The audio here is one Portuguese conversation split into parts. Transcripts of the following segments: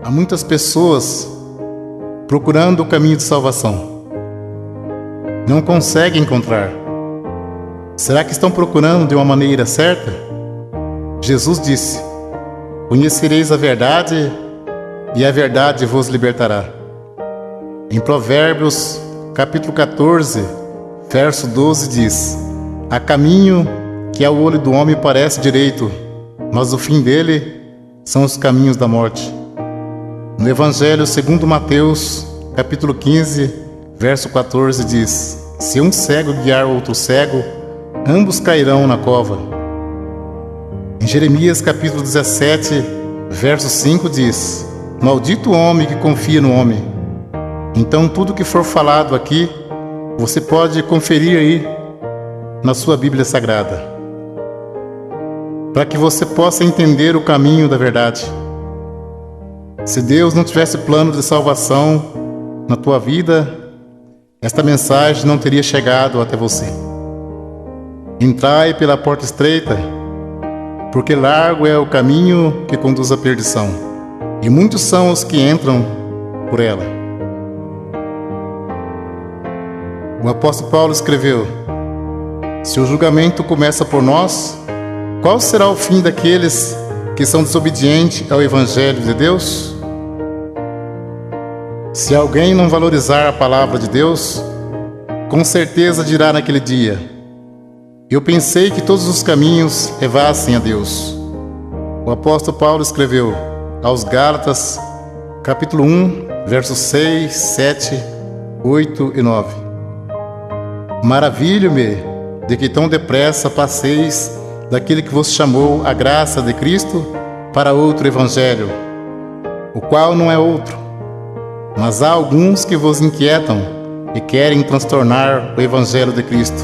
Há muitas pessoas procurando o caminho de salvação. Não conseguem encontrar. Será que estão procurando de uma maneira certa? Jesus disse: conhecereis a verdade e a verdade vos libertará. Em Provérbios, capítulo 14, verso 12 diz: há caminho que ao olho do homem parece direito, mas o fim dele são os caminhos da morte. No Evangelho segundo Mateus, capítulo 15, verso 14 diz: se um cego guiar outro cego, ambos cairão na cova. Em Jeremias capítulo 17, verso 5 diz: maldito o homem que confia no homem. Então tudo que for falado aqui, você pode conferir aí na sua Bíblia Sagrada, para que você possa entender o caminho da verdade. Se Deus não tivesse plano de salvação na tua vida, esta mensagem não teria chegado até você. Entrai pela porta estreita, porque largo é o caminho que conduz à perdição, e muitos são os que entram por ela. O apóstolo Paulo escreveu: se o julgamento começa por nós, qual será o fim daqueles que são desobedientes ao Evangelho de Deus? Se alguém não valorizar a palavra de Deus, com certeza dirá naquele dia: eu pensei que todos os caminhos levassem a Deus. O apóstolo Paulo escreveu aos Gálatas, capítulo 1, versos 6, 7, 8 e 9: maravilho-me de que tão depressa passeis daquele que vos chamou a graça de Cristo para outro evangelho, o qual não é outro. Mas há alguns que vos inquietam e querem transtornar o evangelho de Cristo.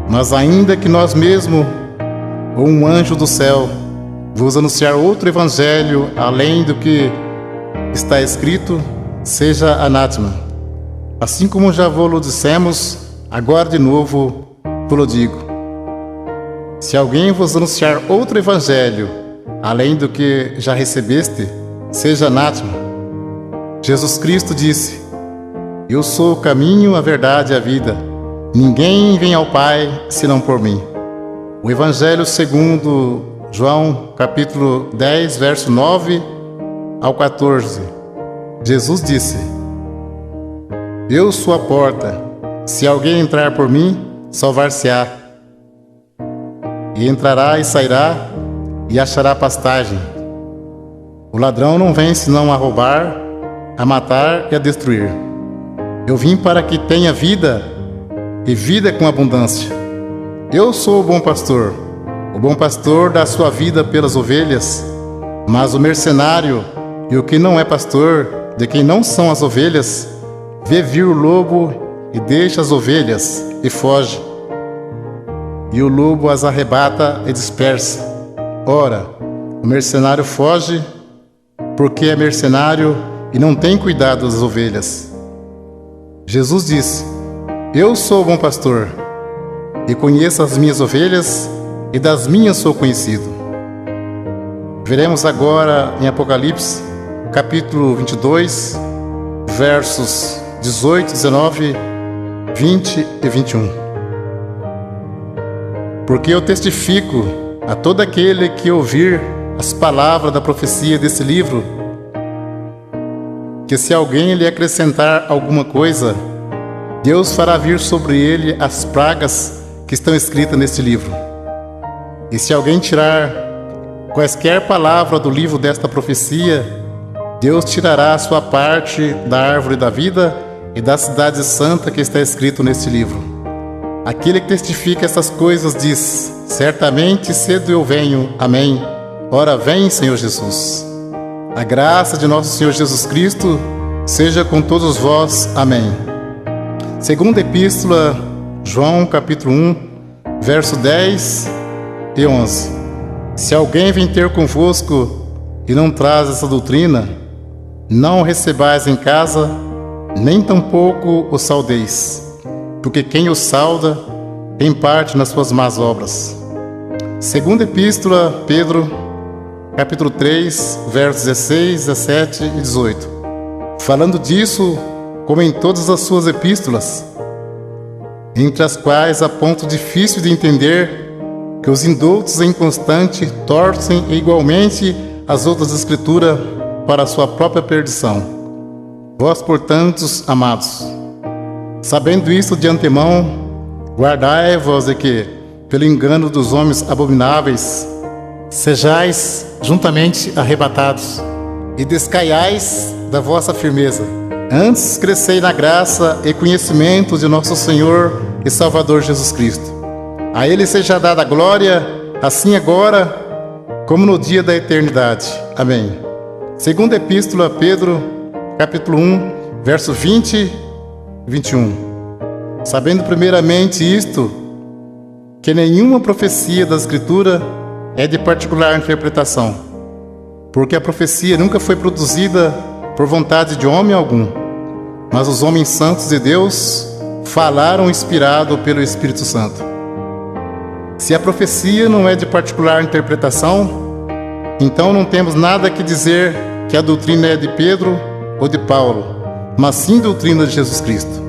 Mas ainda que nós mesmos, ou um anjo do céu, vos anunciar outro evangelho além do que está escrito, seja anátema. Assim como já vos dissemos, agora de novo vos digo: se alguém vos anunciar outro evangelho além do que já recebeste, seja anátema. Jesus Cristo disse: eu sou o caminho, a verdade e a vida. Ninguém vem ao Pai senão por mim. O Evangelho segundo João, capítulo 10, verso 9 ao 14. Jesus disse: eu sou a porta. Se alguém entrar por mim, salvar-se-á. E entrará e sairá e achará pastagem. O ladrão não vem senão a roubar, a matar e a destruir. Eu vim para que tenha vida, e vida com abundância. Eu sou o bom pastor. O bom pastor dá sua vida pelas ovelhas. Mas o mercenário e o que não é pastor, de quem não são as ovelhas, vê vir o lobo e deixa as ovelhas e foge. E o lobo as arrebata e dispersa. Ora, o mercenário foge porque é mercenário e não tem cuidado das ovelhas. Jesus disse: eu sou o bom pastor, e conheço as minhas ovelhas, e das minhas sou conhecido. Veremos agora em Apocalipse, capítulo 22, versos 18, 19, 20 e 21. Porque eu testifico a todo aquele que ouvir as palavras da profecia desse livro, que se alguém lhe acrescentar alguma coisa, Deus fará vir sobre ele as pragas que estão escritas neste livro. E se alguém tirar quaisquer palavras do livro desta profecia, Deus tirará a sua parte da árvore da vida e da cidade santa que está escrito neste livro. Aquele que testifica essas coisas diz: certamente cedo eu venho. Amém. Ora vem, Senhor Jesus. A graça de nosso Senhor Jesus Cristo seja com todos vós. Amém. Segunda Epístola, João, capítulo 1, verso 10 e 11. Se alguém vem ter convosco e não traz essa doutrina, não o recebais em casa, nem tampouco o saudeis, porque quem o sauda tem parte nas suas más obras. Segunda Epístola, Pedro, capítulo 3, versos 16, 17 e 18. Falando disso, como em todas as suas epístolas, entre as quais há ponto difícil de entender, que os indoutos e inconstantes torcem igualmente as outras escrituras para a sua própria perdição. Vós, portanto, amados, sabendo isto de antemão, guardai-vos de que, pelo engano dos homens abomináveis, sejais juntamente arrebatados, e descaiais da vossa firmeza. Antes crescei na graça e conhecimento de nosso Senhor e Salvador Jesus Cristo. A Ele seja dada a glória, assim agora, como no dia da eternidade. Amém. Segunda Epístola a Pedro, capítulo 1, verso 20 e 21. Sabendo primeiramente isto, que nenhuma profecia da Escritura é de particular interpretação, porque a profecia nunca foi produzida por vontade de homem algum, mas os homens santos de Deus falaram inspirado pelo Espírito Santo. Se a profecia não é de particular interpretação, então não temos nada que dizer que a doutrina é de Pedro ou de Paulo, mas sim doutrina de Jesus Cristo.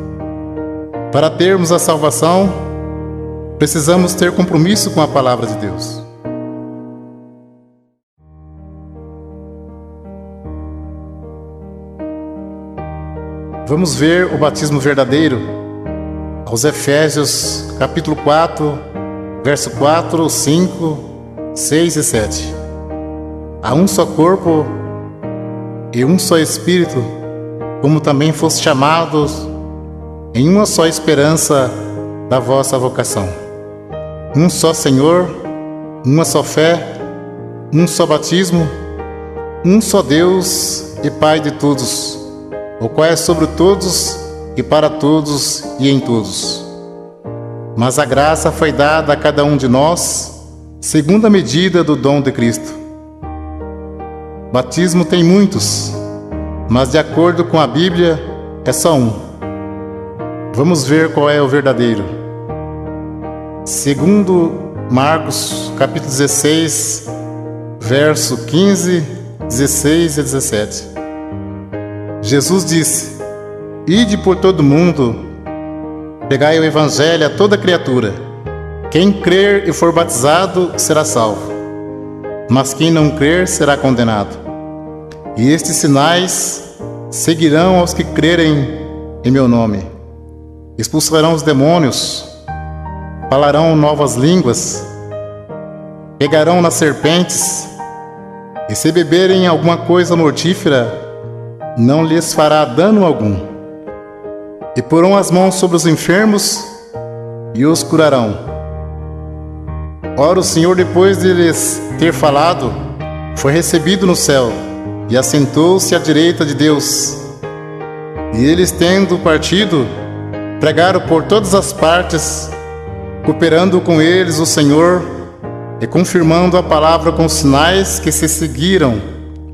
Para termos a salvação, precisamos ter compromisso com a palavra de Deus. Vamos ver o batismo verdadeiro aos Efésios, capítulo 4, verso 4, 5, 6 e 7. Há um só corpo e um só Espírito, como também foste chamados em uma só esperança da vossa vocação. Um só Senhor, uma só fé, um só batismo, um só Deus e Pai de todos, o qual é sobre todos e para todos e em todos. Mas a graça foi dada a cada um de nós, segundo a medida do dom de Cristo. Batismo tem muitos, mas de acordo com a Bíblia, é só um. Vamos ver qual é o verdadeiro. Segundo Marcos, capítulo 16, verso 15, 16 e 17. Jesus disse: Ide por todo mundo, pregai o Evangelho a toda criatura. Quem crer e for batizado será salvo, mas quem não crer será condenado. E estes sinais seguirão aos que crerem em meu nome. Expulsarão os demônios, falarão novas línguas, pegarão nas serpentes, e se beberem alguma coisa mortífera, não lhes fará dano algum. E porão as mãos sobre os enfermos e os curarão. Ora, o Senhor, depois de lhes ter falado, foi recebido no céu e assentou-se à direita de Deus. E eles, tendo partido, pregaram por todas as partes, cooperando com eles o Senhor e confirmando a palavra com sinais que se seguiram.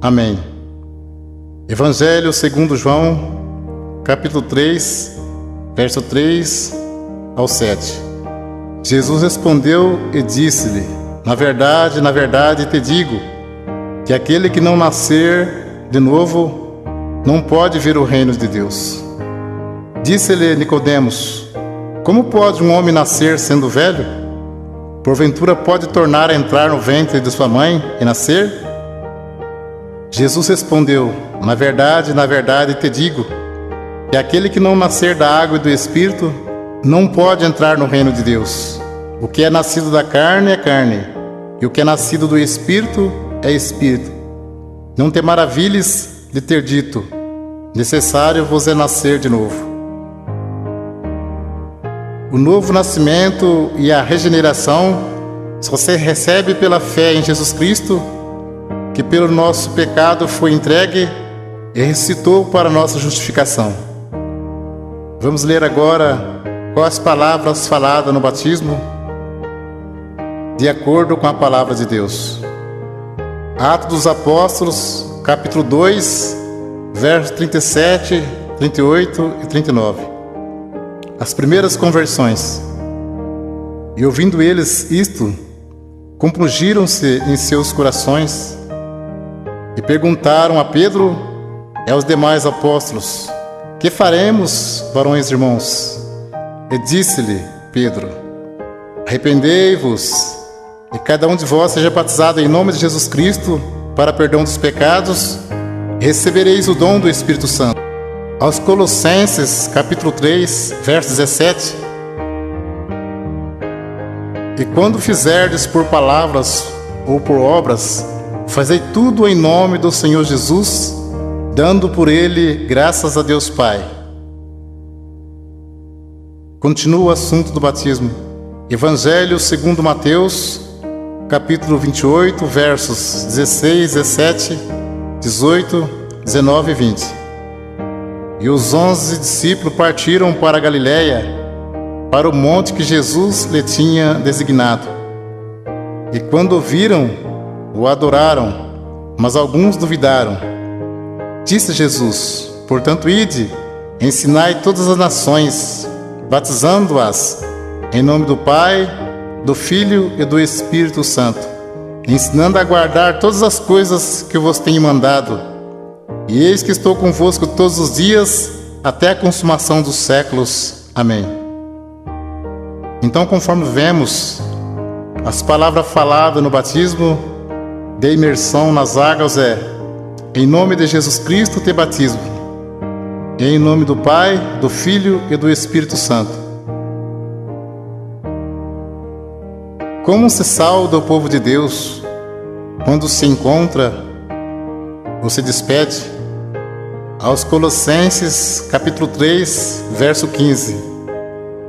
Amém. Evangelho segundo João, capítulo 3, verso 3 ao 7. Jesus respondeu e disse-lhe: na verdade te digo, que aquele que não nascer de novo não pode ver o reino de Deus. Disse-lhe Nicodemos: como pode um homem nascer sendo velho? Porventura pode tornar a entrar no ventre de sua mãe e nascer? Jesus respondeu: na verdade te digo, que aquele que não nascer da água e do Espírito não pode entrar no reino de Deus. O que é nascido da carne é carne, e o que é nascido do Espírito é Espírito. Não te maravilhes de ter dito: necessário vos é nascer de novo. O novo nascimento e a regeneração só se recebe pela fé em Jesus Cristo, que pelo nosso pecado foi entregue e ressuscitou para nossa justificação. Vamos ler agora quais palavras faladas no batismo, de acordo com a palavra de Deus. Atos dos Apóstolos, capítulo 2, versos 37, 38 e 39. As primeiras conversões. E ouvindo eles isto, compungiram-se em seus corações E perguntaram a Pedro e aos demais apóstolos: que faremos, varões irmãos? E disse-lhe Pedro: arrependei-vos, e cada um de vós seja batizado em nome de Jesus Cristo para perdão dos pecados, e recebereis o dom do Espírito Santo. Aos Colossenses, capítulo 3, verso 17: e quando fizerdes por palavras ou por obras, fazei tudo em nome do Senhor Jesus, dando por ele graças a Deus Pai. Continua o assunto do batismo. Evangelho segundo Mateus, capítulo 28, versos 16, 17, 18, 19 e 20. E os 11 discípulos partiram para a Galiléia, para o monte que Jesus lhe tinha designado. E quando o viram, o adoraram, mas alguns duvidaram. Disse Jesus: portanto, ide, ensinai todas as nações, batizando-as em nome do Pai, do Filho e do Espírito Santo, ensinando a guardar todas as coisas que vos tenho mandado. E eis que estou convosco todos os dias, até a consumação dos séculos. Amém. Então, conforme vemos, as palavras faladas no batismo de imersão nas águas é: em nome de Jesus Cristo te batismo, e em nome do Pai, do Filho e do Espírito Santo. Como se sauda o povo de Deus quando se encontra ou se despede? Aos Colossenses, capítulo 3, verso 15: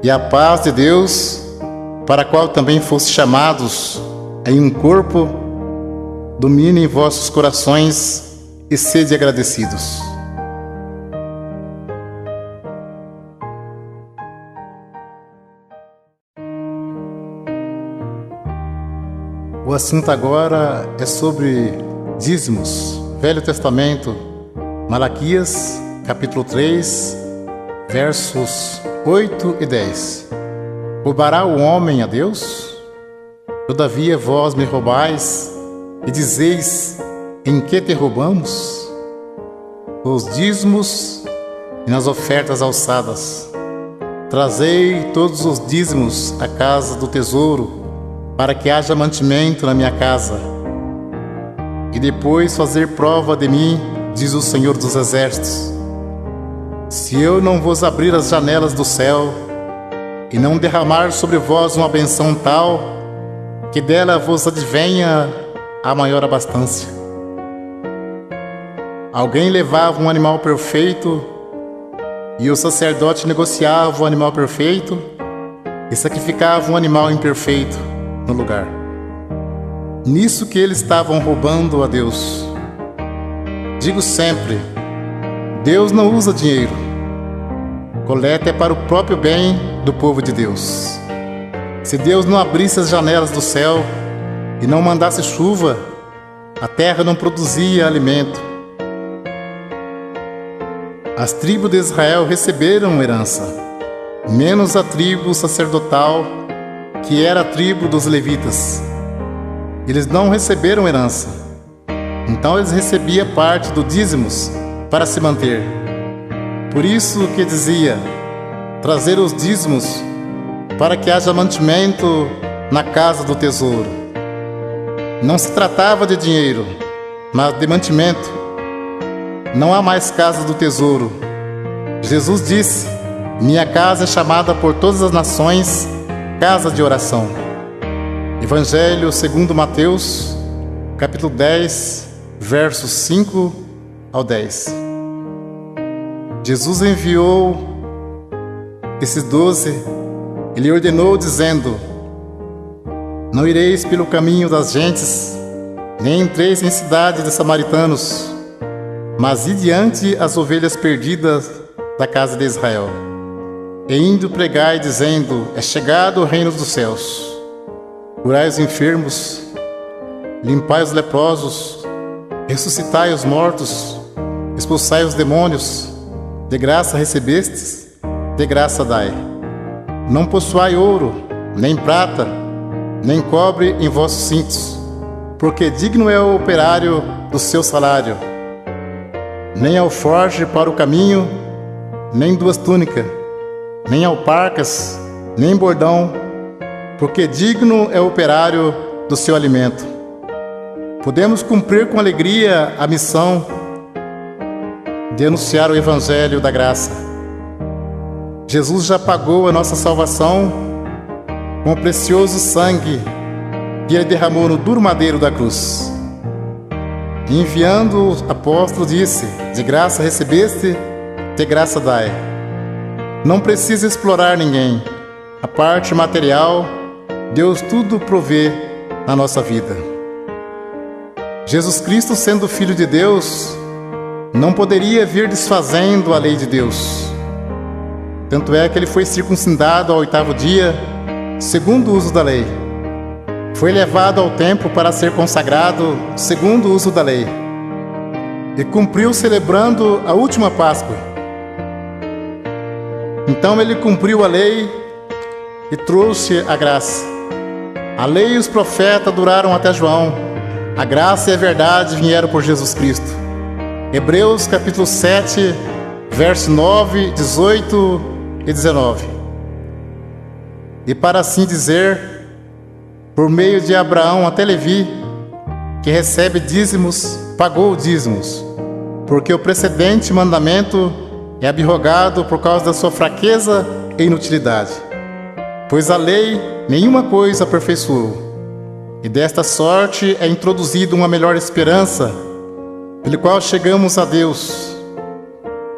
e a paz de Deus, para a qual também foste chamados em um corpo, domine em vossos corações e sede agradecidos. O assunto agora é sobre dízimos. Velho Testamento, Malaquias, capítulo 3, versos 8 e 10. Roubará o homem a Deus? Todavia vós me roubais, e dizeis: em que te roubamos? Os dízimos e nas ofertas alçadas. Trazei todos os dízimos à casa do tesouro, para que haja mantimento na minha casa. E depois fazer prova de mim, diz o Senhor dos Exércitos: se eu não vos abrir as janelas do céu, e não derramar sobre vós uma benção tal, que dela vos advenha a maior abastança. Alguém levava um animal perfeito, e o sacerdote negociava o animal perfeito, e sacrificava um animal imperfeito no lugar. Nisso que eles estavam roubando a Deus. Digo sempre: Deus não usa dinheiro. Coleta é para o próprio bem do povo de Deus. Se Deus não abrisse as janelas do céu e não mandasse chuva, a terra não produzia alimento. As tribos de Israel receberam herança, menos a tribo sacerdotal, que era a tribo dos levitas. Eles não receberam herança, então eles recebiam parte do dízimos para se manter. Por isso que dizia: trazer os dízimos para que haja mantimento na casa do tesouro. Não se tratava de dinheiro, mas de mantimento. Não há mais casa do tesouro. Jesus disse: minha casa é chamada por todas as nações casa de oração. Evangelho segundo Mateus, capítulo 10, versos 5 ao 10. Jesus enviou esses 12, ele ordenou dizendo: não ireis pelo caminho das gentes, nem entreis em cidade de samaritanos, mas ide diante as ovelhas perdidas da casa de Israel. E indo pregai, dizendo: é chegado o reino dos céus. Curai os enfermos, limpai os leprosos, ressuscitai os mortos, expulsai os demônios. De graça recebestes, de graça dai. Não possuai ouro, nem prata, nem cobre em vossos cintos, porque digno é o operário do seu salário, nem alforje para o caminho, nem duas túnicas, nem alparcas, nem bordão, porque digno é o operário do seu alimento. Podemos cumprir com alegria a missão de anunciar o Evangelho da graça. Jesus já pagou a nossa salvação com o precioso sangue que Ele derramou no duro madeiro da cruz. E enviando o apóstolo disse: de graça recebeste, de graça dai. Não precisa explorar ninguém. A parte material, Deus tudo provê na nossa vida. Jesus Cristo, sendo Filho de Deus, não poderia vir desfazendo a lei de Deus. Tanto é que Ele foi circuncidado ao 8º dia, segundo o uso da lei. Foi levado ao templo para ser consagrado, segundo o uso da lei. E cumpriu celebrando a última Páscoa. Então Ele cumpriu a lei e trouxe a graça. A lei e os profetas duraram até João. A graça e a verdade vieram por Jesus Cristo. Hebreus capítulo 7, verso 9, 18 e 19. E para assim dizer, por meio de Abraão até Levi, que recebe dízimos, pagou dízimos, porque o precedente mandamento é abrogado por causa da sua fraqueza e inutilidade. Pois a lei nenhuma coisa aperfeiçoou, e desta sorte é introduzida uma melhor esperança, pelo qual chegamos a Deus.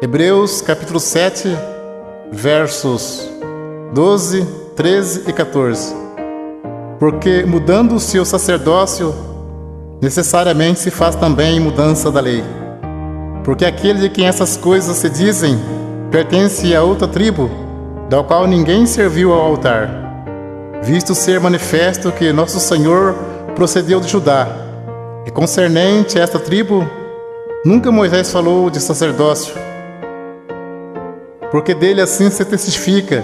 Hebreus capítulo 7, versos 12, 13 e 14. Porque mudando-se o sacerdócio, necessariamente se faz também mudança da lei. Porque aquele de quem essas coisas se dizem pertence a outra tribo, da qual ninguém serviu ao altar, visto ser manifesto que nosso Senhor procedeu de Judá. E concernente a esta tribo, nunca Moisés falou de sacerdócio, porque dele assim se testifica: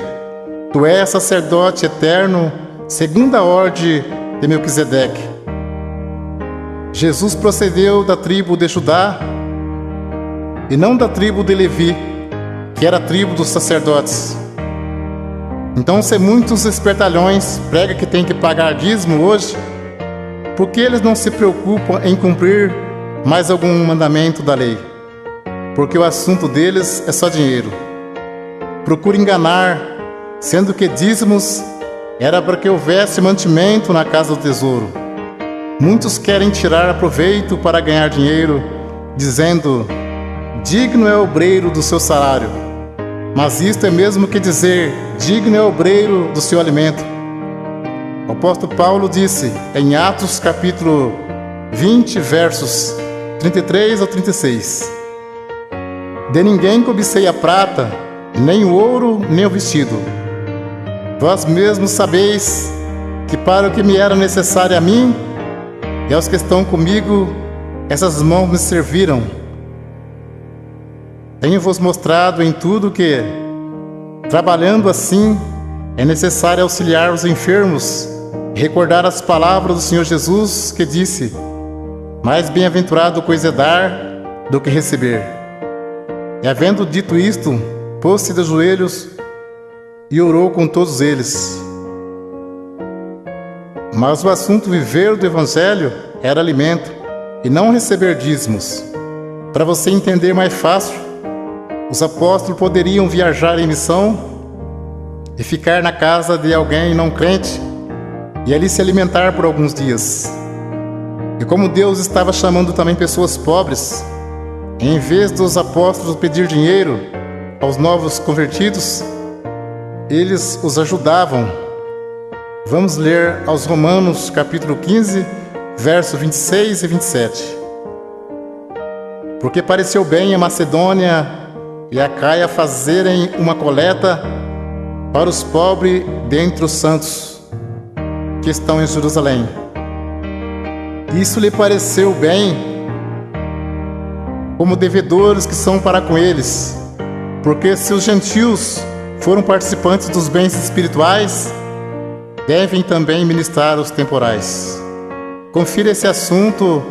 tu és sacerdote eterno, segundo a ordem de Melquisedeque. Jesus procedeu da tribo de Judá e não da tribo de Levi, que era a tribo dos sacerdotes. Então, se muitos espertalhões pregam que tem que pagar dízimo hoje, por que eles não se preocupam em cumprir mais algum mandamento da lei? Porque o assunto deles é só dinheiro. Procura enganar, sendo que dízimos era para que houvesse mantimento na casa do tesouro. Muitos querem tirar proveito para ganhar dinheiro, dizendo: digno é o obreiro do seu salário. Mas isto é mesmo que dizer: digno é o obreiro do seu alimento. O apóstolo Paulo disse em Atos capítulo 20, versos 33 a 36: de ninguém cobicei a prata, nem o ouro, nem o vestido. Vós mesmos sabeis que para o que me era necessário a mim e aos que estão comigo, essas mãos me serviram. Tenho-vos mostrado em tudo que, trabalhando assim, é necessário auxiliar os enfermos e recordar as palavras do Senhor Jesus, que disse: mais bem-aventurado coisa é dar do que receber. E havendo dito isto, pôs-se de joelhos e orou com todos eles. Mas o assunto viver do Evangelho era alimento, e não receber dízimos. Para você entender mais fácil, os apóstolos poderiam viajar em missão e ficar na casa de alguém não crente e ali se alimentar por alguns dias. E como Deus estava chamando também pessoas pobres, em vez dos apóstolos pedir dinheiro aos novos convertidos, eles os ajudavam. Vamos ler aos Romanos capítulo 15, versos 26 e 27. Porque pareceu bem a Macedônia e a Acaia fazerem uma coleta para os pobres dentre os santos que estão em Jerusalém. Isso lhe pareceu bem, como devedores que são para com eles, porque se os gentios foram participantes dos bens espirituais, devem também ministrar os temporais. Confira esse assunto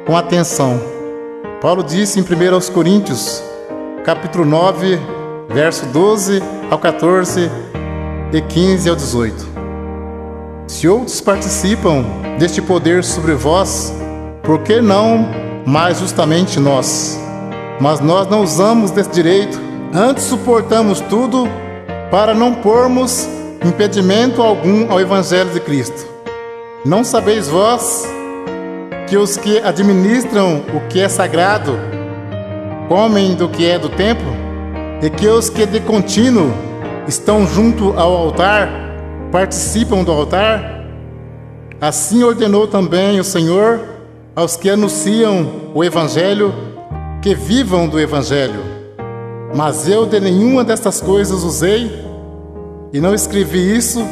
com atenção. Paulo disse em 1 Coríntios, capítulo 9, verso 12 ao 14 e 15 ao 18. Se outros participam deste poder sobre vós, por que não mais justamente nós? Mas nós não usamos desse direito, antes suportamos tudo para não pormos impedimento algum ao Evangelho de Cristo. Não sabeis vós que os que administram o que é sagrado comem do que é do templo, e que os que de contínuo estão junto ao altar participam do altar? Assim ordenou também o Senhor aos que anunciam o Evangelho que vivam do Evangelho. Mas eu de nenhuma destas coisas usei, e não escrevi isso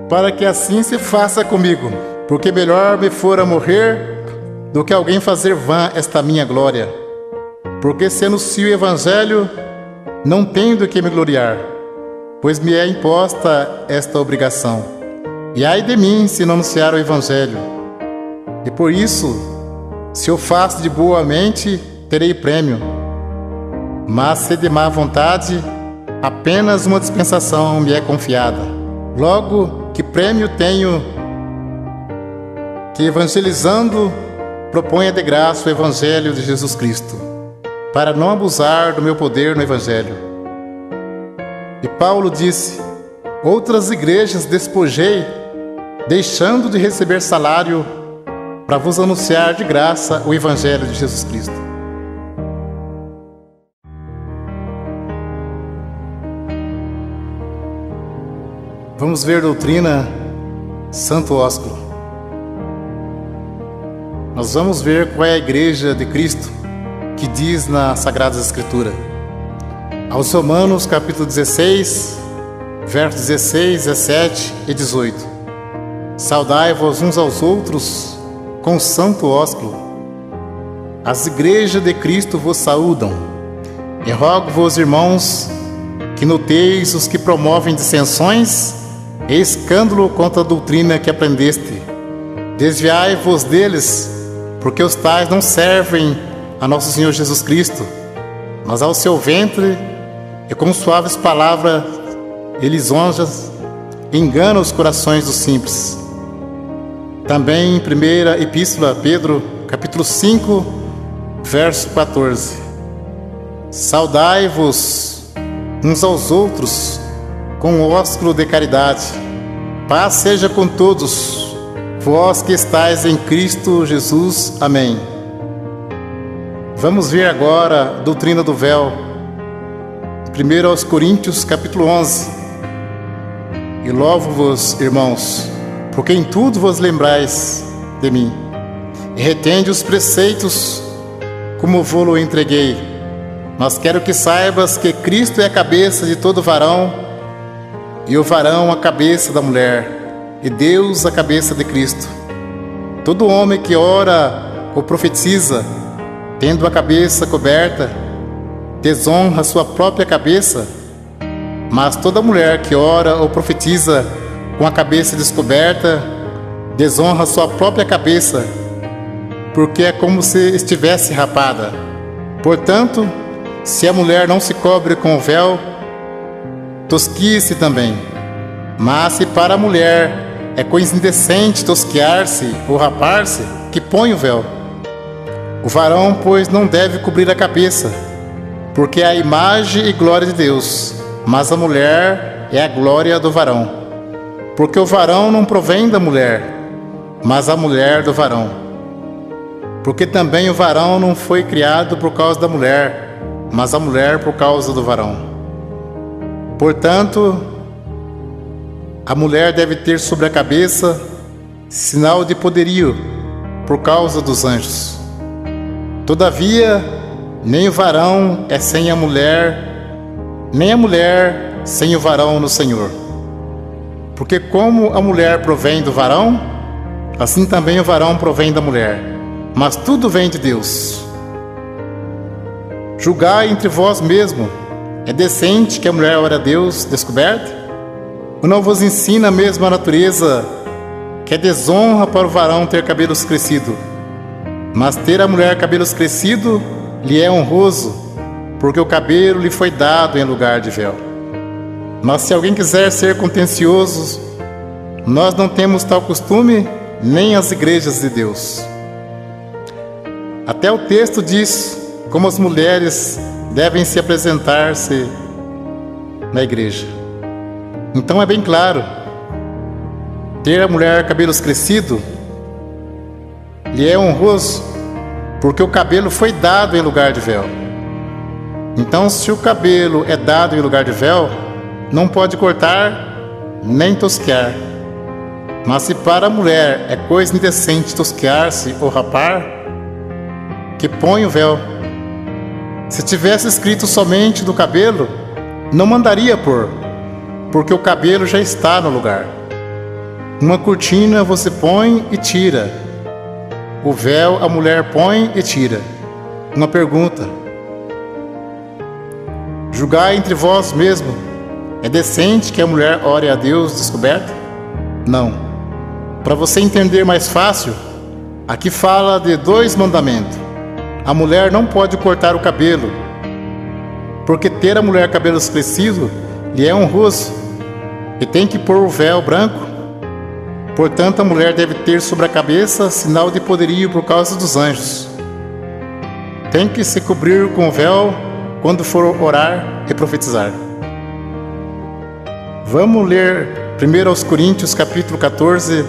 para que assim se faça comigo, porque melhor me fora morrer do que alguém fazer vã esta minha glória. Porque se anuncio o Evangelho, não tenho do que me gloriar, pois me é imposta esta obrigação. E ai de mim se não anunciar o Evangelho. E por isso, se eu faço de boa mente, terei prêmio. Mas se de má vontade, apenas uma dispensação me é confiada. Logo, que prêmio tenho que, evangelizando, proponha de graça o Evangelho de Jesus Cristo, para não abusar do meu poder no Evangelho. E Paulo disse: outras igrejas despojei, deixando de receber salário, para vos anunciar de graça o Evangelho de Jesus Cristo. Vamos ver doutrina Santo Ósculo. Nós vamos ver qual é a igreja de Cristo que diz na Sagrada Escritura. Aos Romanos, capítulo 16, versos 16, 17 e 18. Saudai-vos uns aos outros com santo ósculo. As igrejas de Cristo vos saúdam. E rogo-vos, irmãos, que noteis os que promovem dissensões e escândalo contra a doutrina que aprendeste. Desviai-vos deles, porque os tais não servem a nosso Senhor Jesus Cristo, mas ao seu ventre, e com suaves palavras e lisonjas enganam os corações dos simples. Também em 1ª Epístola a Pedro, capítulo 5, verso 14. Saudai-vos uns aos outros com o ósculo de caridade. Paz seja com todos, vós que estáis em Cristo Jesus. Amém. Vamos ver agora a doutrina do véu. 1 aos Coríntios, capítulo 11. E louvo-vos, irmãos, porque em tudo vos lembrais de mim, e retende os preceitos como vou-lo entreguei. Mas quero que saibas que Cristo é a cabeça de todo varão, e o varão a cabeça da mulher, e Deus a cabeça de Cristo. Todo homem que ora ou profetiza, tendo a cabeça coberta, desonra sua própria cabeça, mas toda mulher que ora ou profetiza com a cabeça descoberta, desonra sua própria cabeça, porque é como se estivesse rapada. Portanto, se a mulher não se cobre com o véu, tosquie-se também. Mas se para a mulher é coisa indecente tosquear-se ou rapar-se, que põe o véu. O varão, pois, não deve cobrir a cabeça, porque é a imagem e glória de Deus, mas a mulher é a glória do varão. Porque o varão não provém da mulher, mas a mulher do varão. Porque também o varão não foi criado por causa da mulher, mas a mulher por causa do varão. Portanto, a mulher deve ter sobre a cabeça sinal de poderio por causa dos anjos. Todavia, nem o varão é sem a mulher, nem a mulher sem o varão no Senhor. Porque como a mulher provém do varão, assim também o varão provém da mulher. Mas tudo vem de Deus. Julgai entre vós mesmo. É decente que a mulher ore a Deus descoberta? Ou não vos ensina a mesma natureza que é desonra para o varão ter cabelos crescidos? Mas ter a mulher cabelos crescidos lhe é honroso, porque o cabelo lhe foi dado em lugar de véu. Mas se alguém quiser ser contencioso, nós não temos tal costume, nem as igrejas de Deus. Até o texto diz como as mulheres devem se apresentar-se na igreja. Então é bem claro, ter a mulher cabelos crescidos lhe é honroso, porque o cabelo foi dado em lugar de véu. Então, se o cabelo é dado em lugar de véu, não pode cortar nem tosquear. Mas se para a mulher é coisa indecente tosquear-se ou rapar, que põe o véu. Se tivesse escrito somente do cabelo, não mandaria pôr, porque o cabelo já está no lugar. Uma cortina você põe e tira. O véu a mulher põe e tira. Uma pergunta: julgai entre vós mesmo, é decente que a mulher ore a Deus descoberta? Não. Para você entender mais fácil, aqui fala de 2 mandamentos. A mulher não pode cortar o cabelo, porque ter a mulher cabelos crescidos lhe é honroso, e tem que pôr o véu branco. Portanto, a mulher deve ter sobre a cabeça sinal de poderio por causa dos anjos. Tem que se cobrir com o véu quando for orar e profetizar. Vamos ler 1 Coríntios capítulo 14,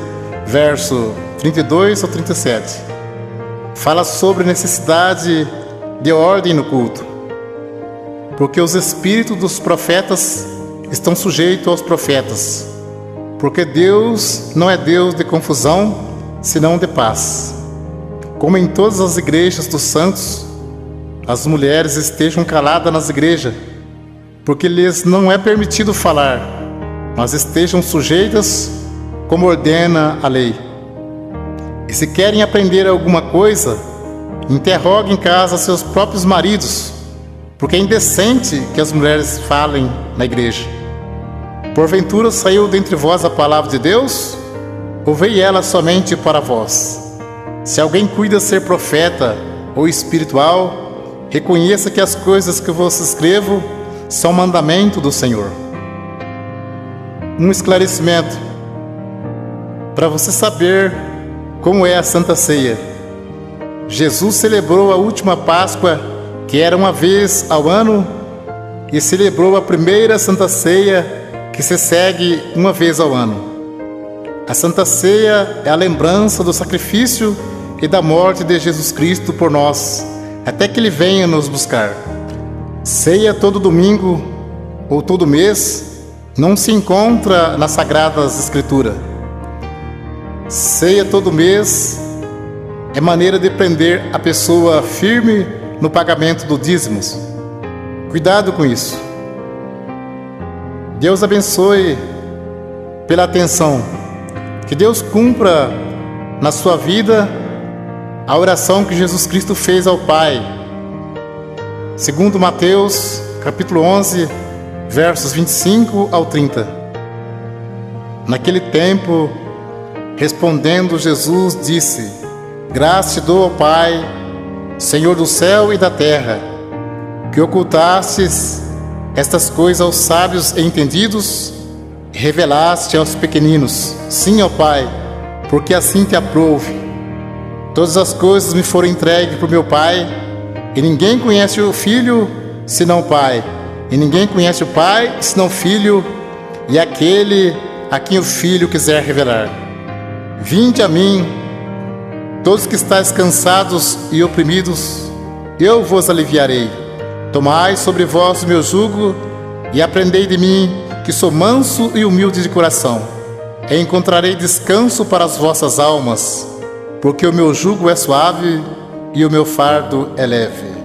verso 32 ao 37. Fala sobre a necessidade de ordem no culto, porque os espíritos dos profetas estão sujeitos aos profetas, porque Deus não é Deus de confusão, senão de paz. Como em todas as igrejas dos santos, as mulheres estejam caladas nas igrejas, porque lhes não é permitido falar, mas estejam sujeitas como ordena a lei. E se querem aprender alguma coisa, interroguem em casa seus próprios maridos, porque é indecente que as mulheres falem na igreja. Porventura saiu dentre vós a palavra de Deus, ou veio ela somente para vós? Se alguém cuida ser profeta ou espiritual, reconheça que as coisas que vos escrevo são mandamento do Senhor. Um esclarecimento para você saber como é a Santa Ceia. Jesus celebrou a última Páscoa, que era uma vez ao ano, e celebrou a primeira Santa Ceia, que se segue uma vez ao ano. A Santa Ceia é a lembrança do sacrifício e da morte de Jesus Cristo por nós, até que Ele venha nos buscar. Ceia todo domingo ou todo mês não se encontra nas Sagradas Escrituras. Ceia todo mês é maneira de prender a pessoa firme no pagamento do dízimos. Cuidado com isso. Deus abençoe pela atenção. Que Deus cumpra na sua vida a oração que Jesus Cristo fez ao Pai. Segundo Mateus, capítulo 11, versos 25 ao 30. Naquele tempo, respondendo Jesus, disse: Graças te dou, ó Pai, Senhor do céu e da terra, que ocultastes estas coisas aos sábios e entendidos, e revelaste aos pequeninos. Sim, ó Pai, porque assim te aprouve. Todas as coisas me foram entregues por meu Pai, e ninguém conhece o Filho senão o Pai, e ninguém conhece o Pai senão o Filho, e aquele a quem o Filho quiser revelar. Vinde a mim, todos que estáis cansados e oprimidos, eu vos aliviarei. Tomai sobre vós o meu jugo e aprendei de mim, que sou manso e humilde de coração, e encontrarei descanso para as vossas almas, porque o meu jugo é suave e o meu fardo é leve.